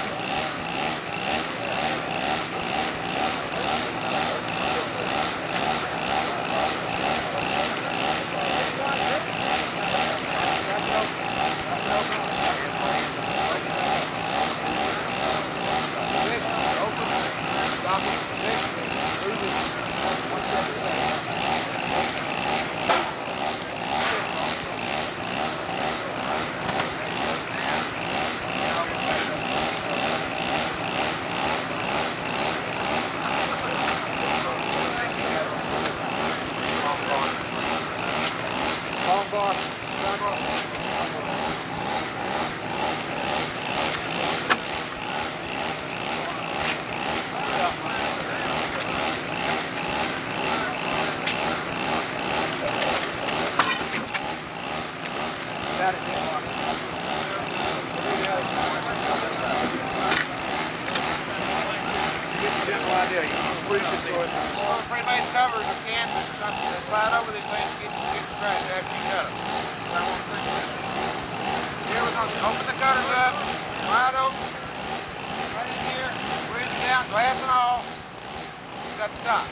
Speaker 2: idea. You can squeeze it so it's on pre-made covers or canvas or something. They slide over these things and get scratched after you cut them. So I want to think about it. Here we're going to open the cutters up, wide open, right in here, squeeze it down, glass and all. Got the top.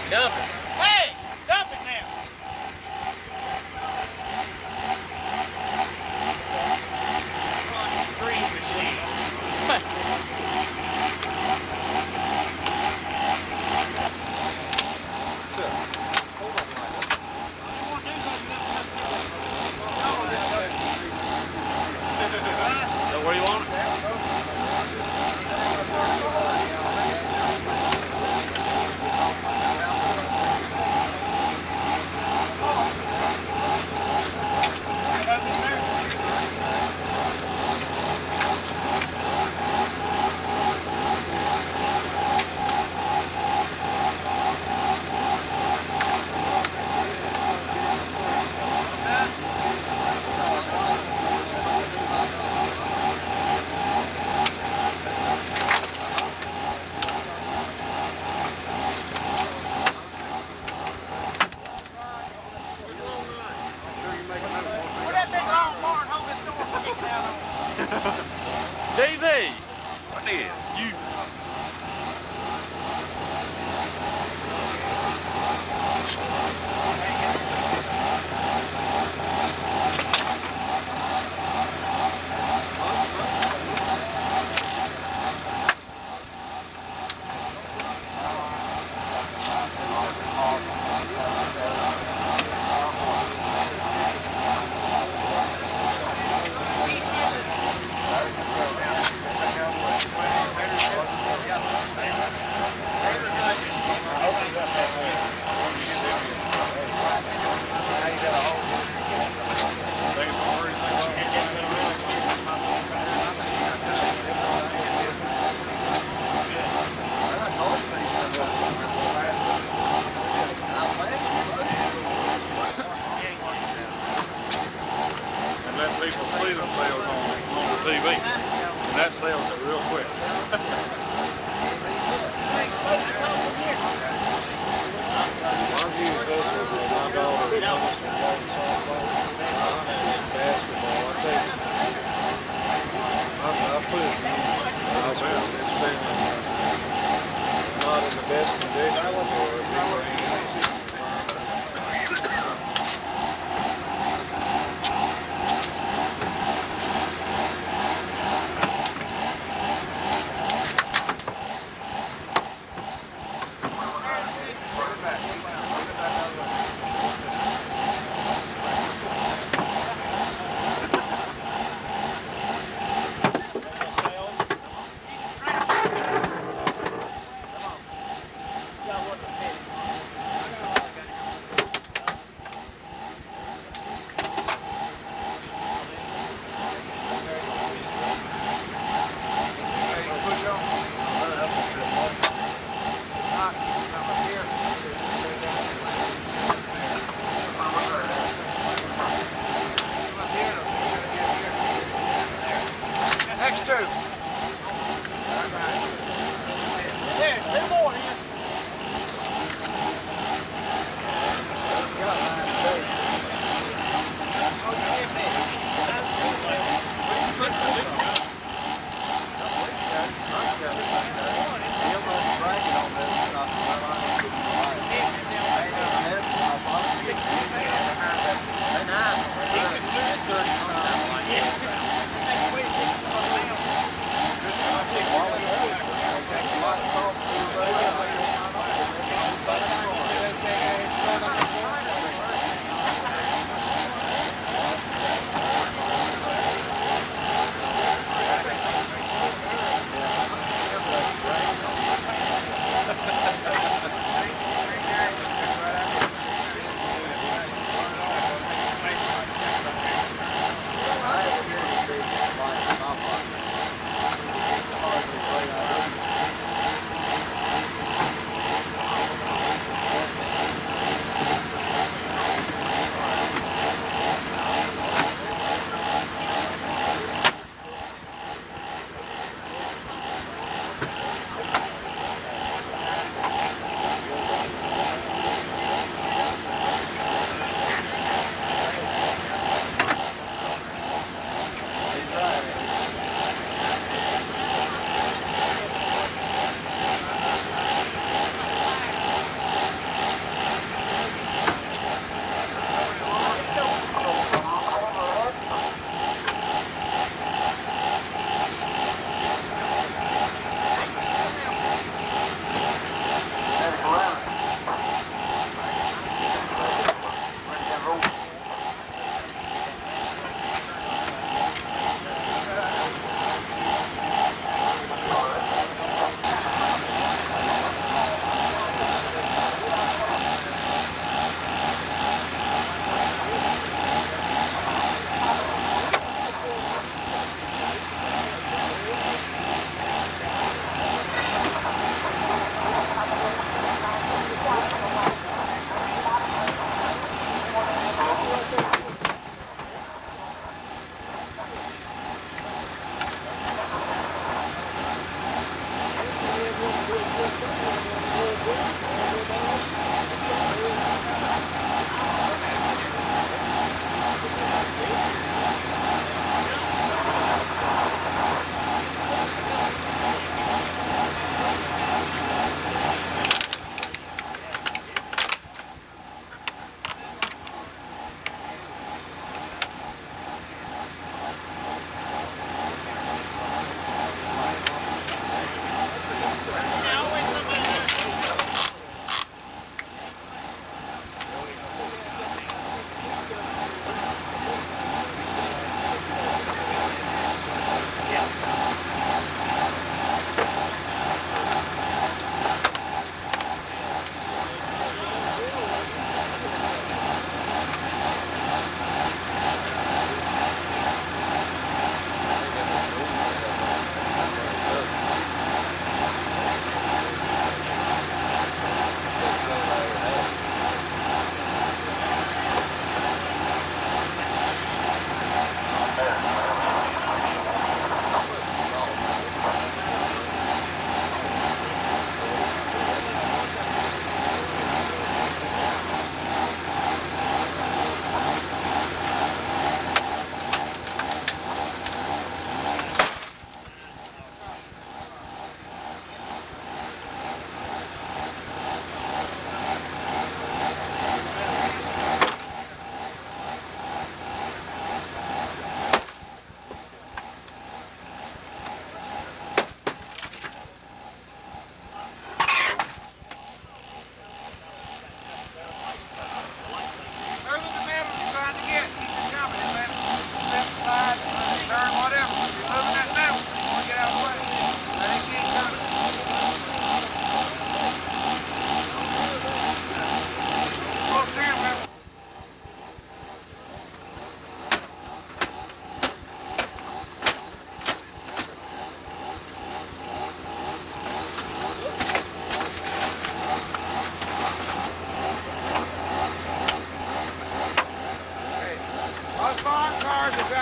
Speaker 5: Dump it. Hey! Dump it now! Green machine. Is that where you want it? Where that big long barn hold this door for you down on?
Speaker 3: DV!
Speaker 2: I did.
Speaker 3: You. And let people see themselves on the TV. And that sells it real quick.
Speaker 4: I've used this with my daughter. Basketball. I put it in. It's been not in the best condition for a big range.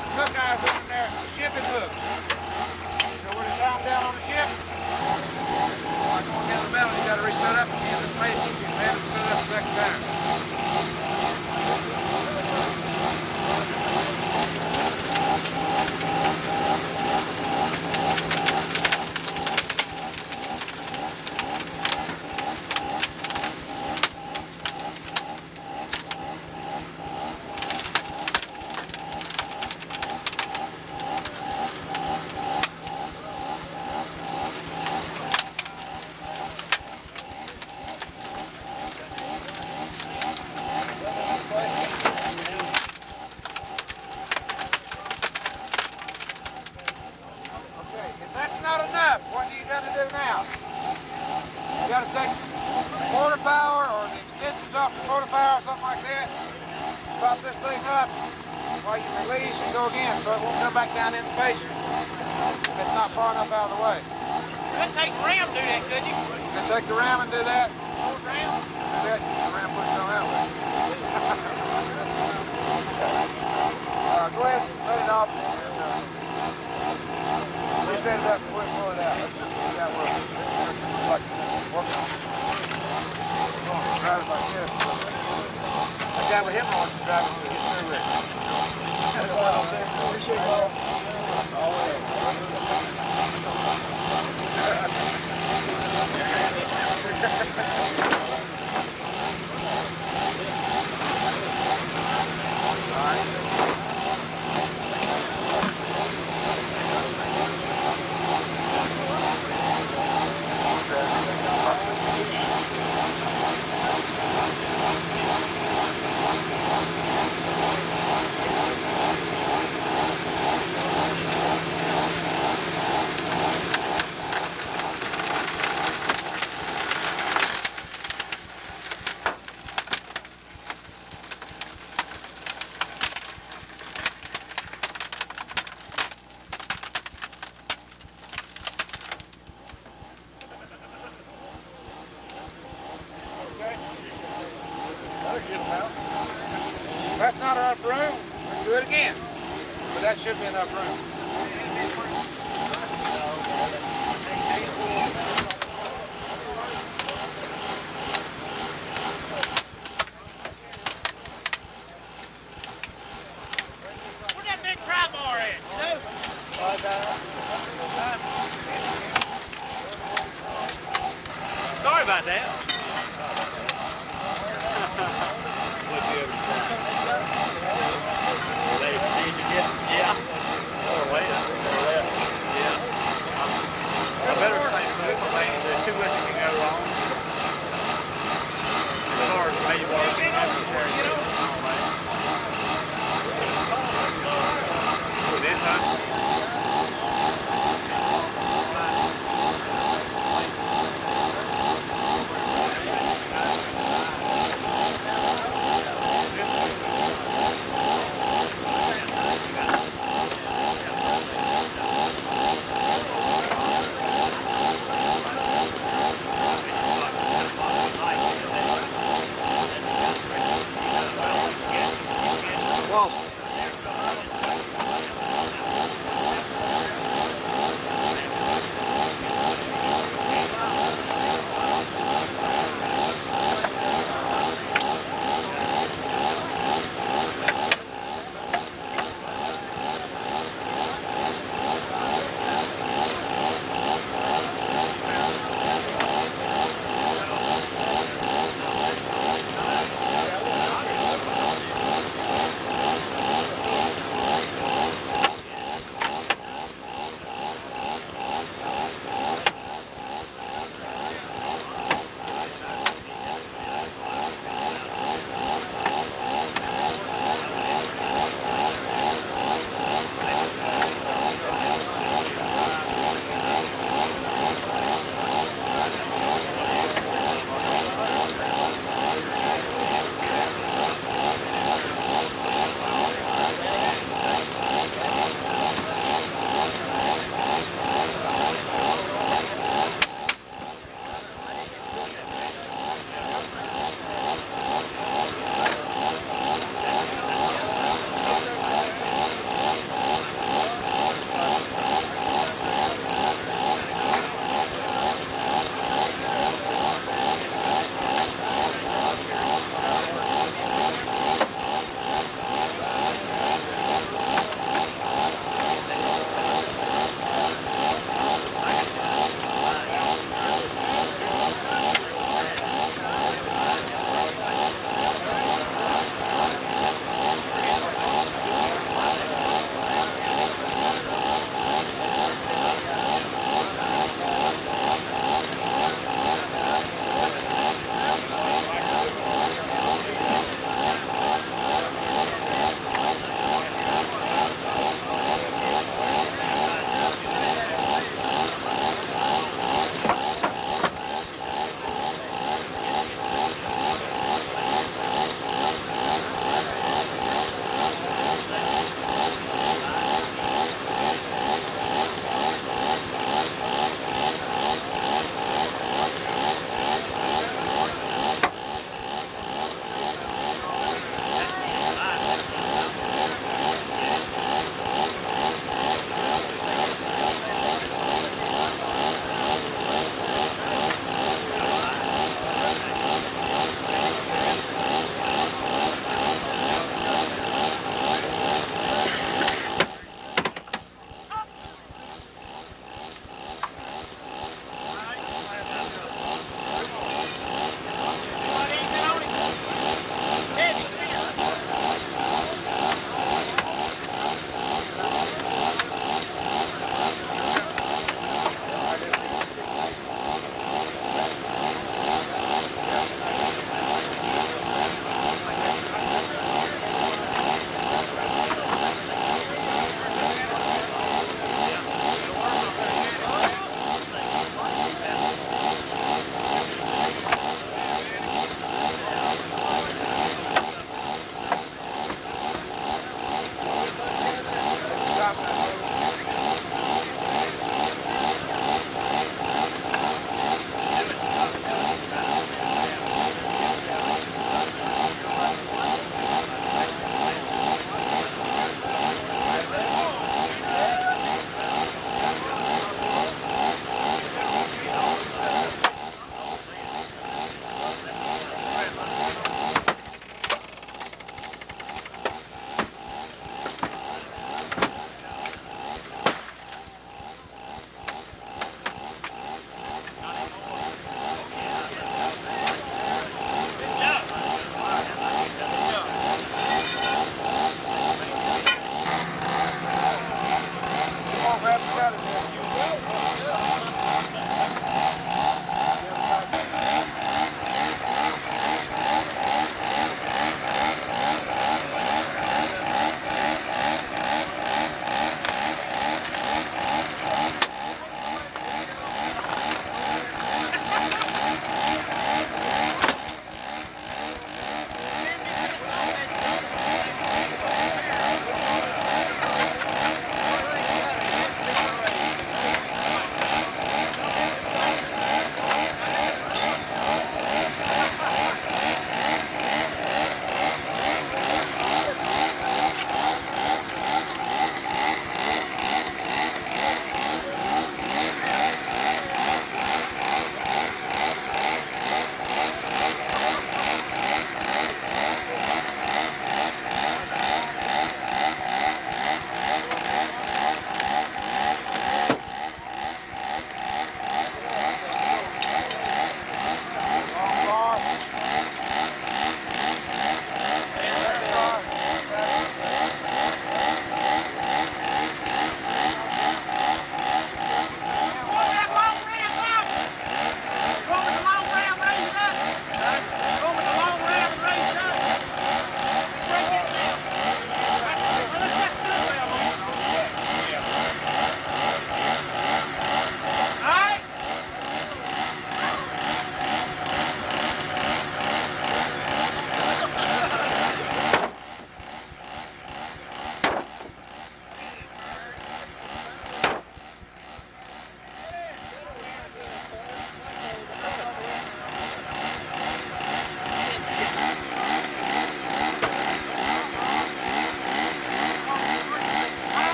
Speaker 2: got some hook eyes in there, shipping hooks. So when it's down on the ship, like going down the metal, you got to reset up again. This place keeps you mad to set up a second time. Okay, if that's not enough, what do you got to do now? You got to take the motor power or the extensions off the motor power or something like that. Pop this thing up while you release and go again so it won't go back down in the patient if it's not far enough out of the way.
Speaker 5: Let's take the ram do that, couldn't you?
Speaker 2: You can take the ram and do that.
Speaker 5: Old ram?
Speaker 2: Do that, the ram push it on that way. Go ahead and let it off. Reset it up before you pull it out. Let's just see that work. Like working on it. Drive it like this. The guy with him on is driving with his new rig. That's all I'm saying. Appreciate it all. That's not enough room. Let's do it again. But that should be enough room.